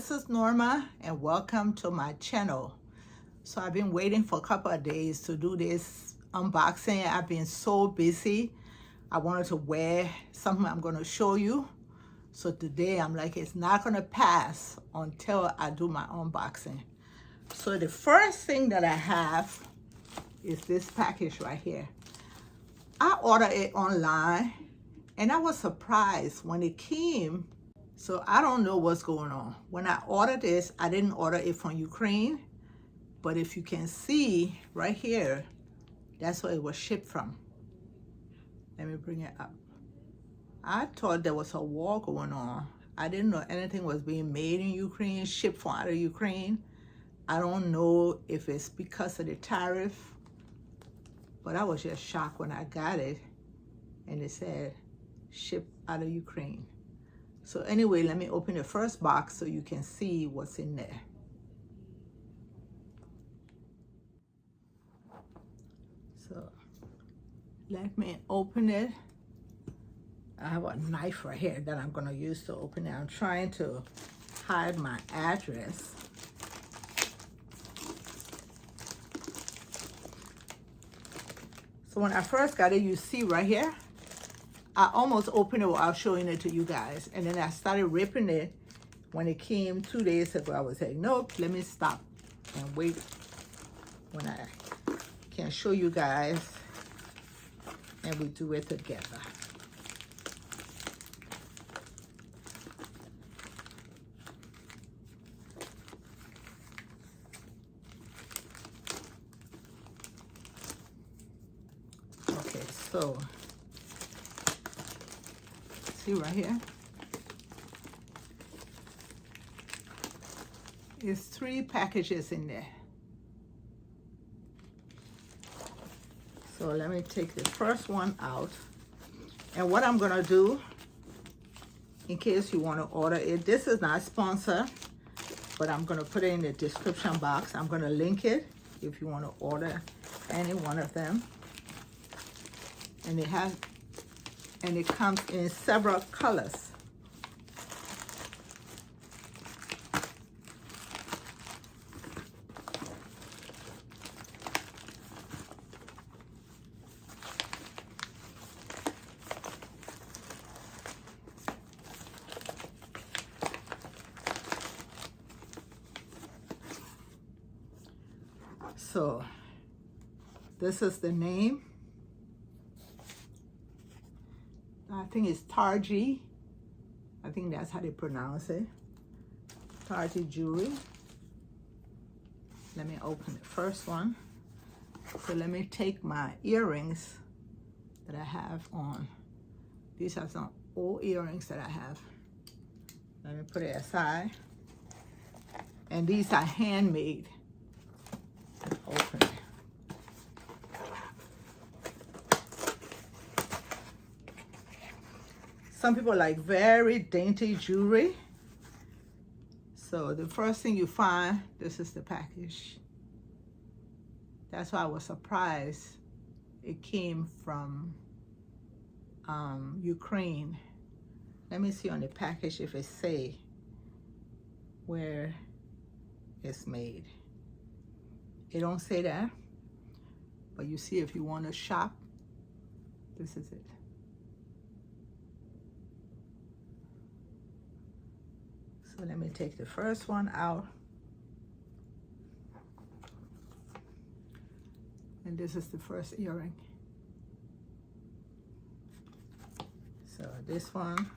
this is Norma and welcome to my channel. So I've been waiting for a couple of days to do this unboxing. I've been so busy. I wanted to wear something I'm going to show you. So today I'm like, it's not going to pass until I do my unboxing. So the first thing that I have is this package right here. I ordered it online and I was surprised when it came. So I don't know what's going on. When I ordered this, I didn't order it from Ukraine, but if you can see right here, that's where it was shipped from. Let me bring it up. I thought there was a war going on. I didn't know anything was being made in Ukraine, shipped from out of Ukraine. I don't know if it's because of the tariff, but I was just shocked when I got it and it said shipped out of Ukraine. So anyway, let me open the first box so you can see what's in there. So let me open it. I have a knife right here that I'm gonna use to open it. I'm trying to hide my address. So when I first got it, you see right here, I almost opened it without showing it to you guys. And then I started ripping it. When it came 2 days ago, I was saying, nope, let me stop and wait when I can show you guys and we do it together. Okay, so see right here, there's 3 packages in there. So let me take the first one out. And what I'm gonna do, in case you wanna order it, this is not sponsored, but I'm gonna put it in the description box. I'm gonna link it if you wanna order any one of them. And it comes in several colors. So this is the name. I think it's Tarji. I think that's how they pronounce it. Tarji jewelry. Let me open the first one. So let me take my earrings that I have on. These are some old earrings that I have. Let me put it aside. And these are handmade. Open it. Some people like very dainty jewelry. So the first thing you find, this is the package. That's why I was surprised it came from Ukraine. Let me see on the package if it say where it's made. It don't say that, but you see if you want to shop, this is it. So let me take the first one out. And this is the first earring. So this one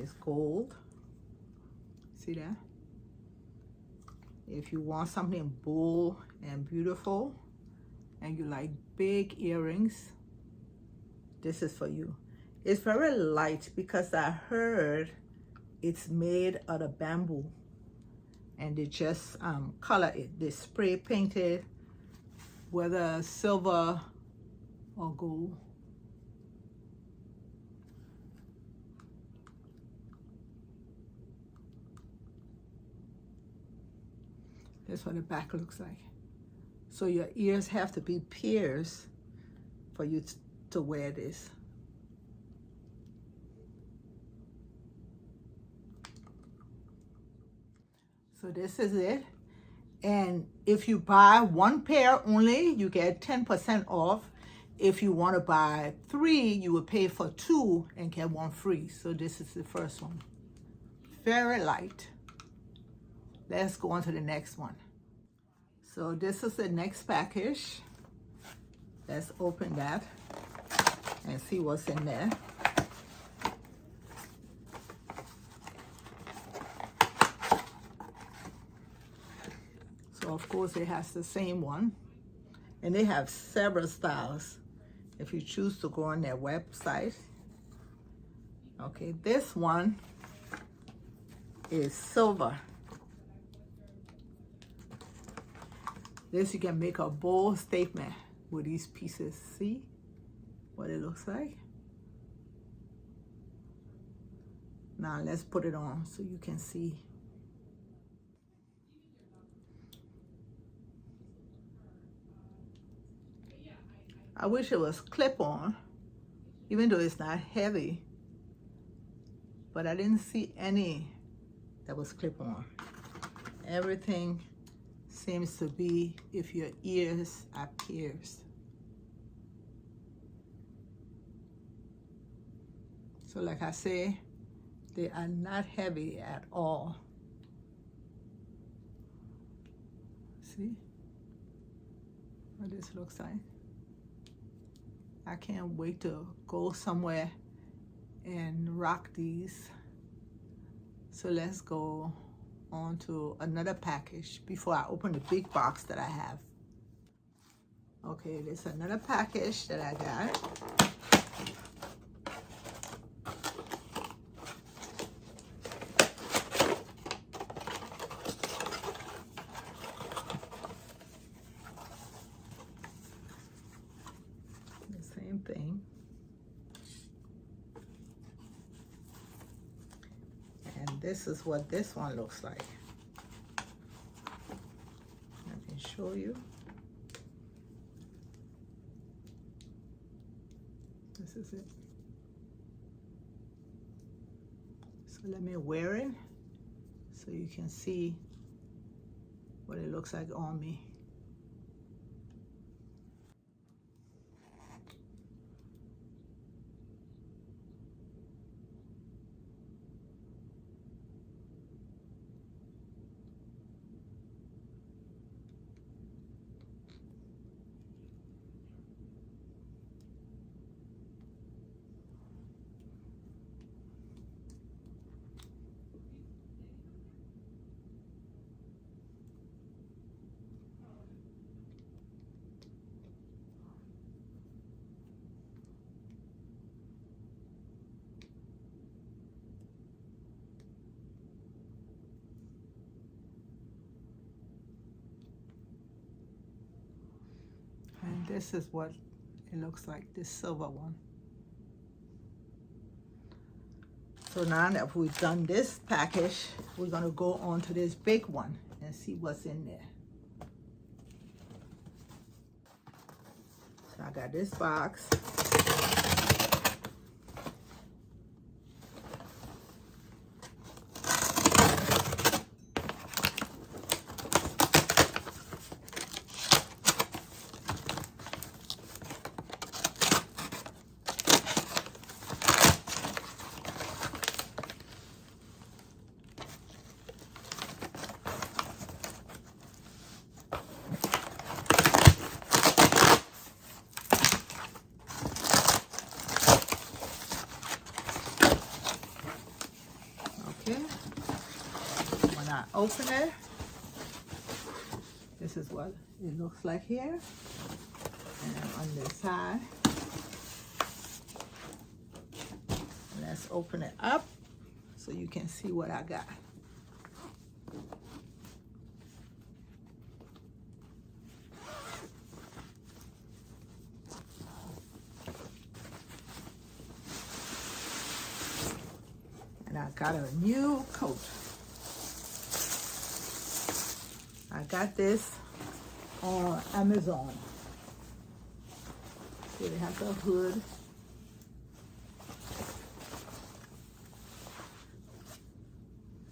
is gold. See that? If you want something bold and beautiful and you like big earrings, this is for you. It's very light because I heard it's made out of bamboo and they just color it. They spray paint it, whether silver or gold. That's what the back looks like. So your ears have to be pierced for you to wear this. So this is it. And if you buy one pair only, you get 10% off. If you want to buy 3, you will pay for 2 and get 1 free. So this is the first one. Very light. Let's go on to the next one. So this is the next package. Let's open that and see what's in there. So of course it has the same one, and they have several styles if you choose to go on their website. Okay, this one is silver. This you can make a bold statement with these pieces. See what it looks like? Now let's put it on so you can see. I wish it was clip-on, even though it's not heavy, but I didn't see any that was clip-on. Everything seems to be if your ears are pierced. So like I say, they are not heavy at all. See what this looks like? I can't wait to go somewhere and rock these. So let's go on to another package before I open the big box that I have. Okay, there's another package that I got. Thing, and this is what this one looks like. I can show you. This is it. So let me wear it so you can see what it looks like on me. And this is what it looks like, this silver one. So now that we've done this package, we're gonna go on to this big one and see what's in there. So I got this box. When I open it, this is what it looks like here, and on this side. Let's open it up so you can see what I got. And I got a new coat. I got this on Amazon. So it has a hood.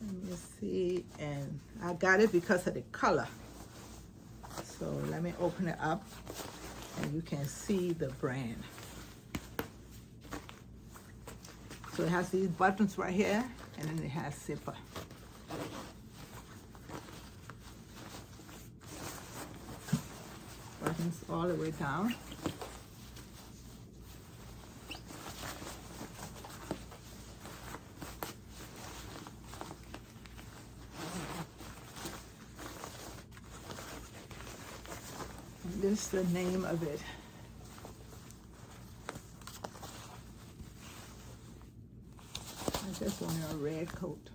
Let me see, and I got it because of the color. So let me open it up and you can see the brand. So it has these buttons right here, and then it has zipper. Buttons all the way down. And this is the name of it. I just wanted a red coat.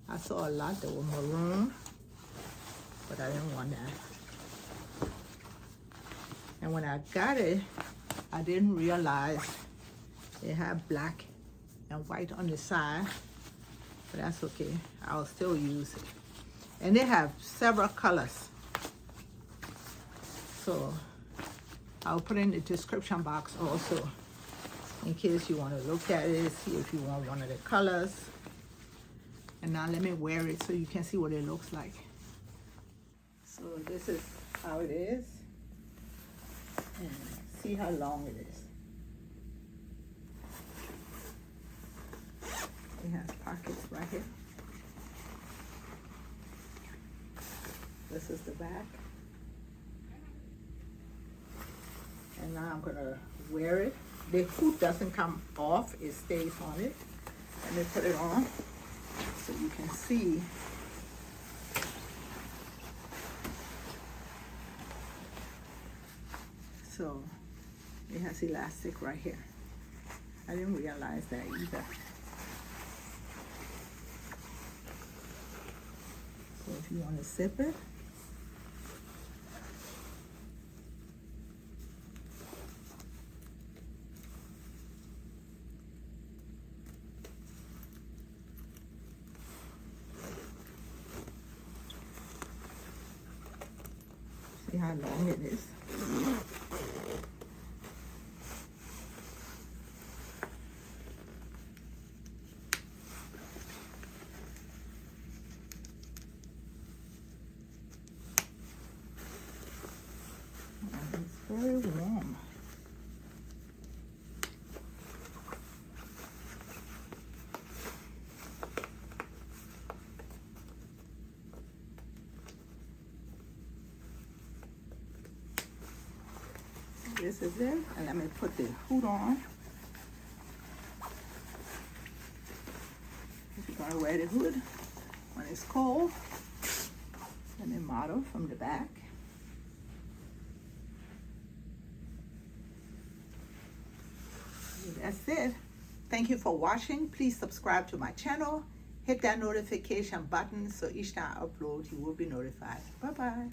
I saw a lot that were maroon, but I didn't want that. And when I got it, I didn't realize it had black and white on the side, but that's okay. I'll still use it. And they have several colors. So I'll put in the description box also, in case you want to look at it, see if you want one of the colors. And now let me wear it so you can see what it looks like. So this is how it is. And see how long it is. It has pockets right here. This is the back. And now I'm gonna wear it. The hoop doesn't come off, it stays on it. Let me put it on so you can see. So it has elastic right here. I didn't realize that either. So if you want to zip it, see how long it is. And it's very warm. This is it, and let me put the hood on. If you're gonna wear the hood when it's cold, let me model from the back. That's it. Thank you for watching. Please subscribe to my channel. Hit that notification button so each time I upload, you will be notified. Bye-bye.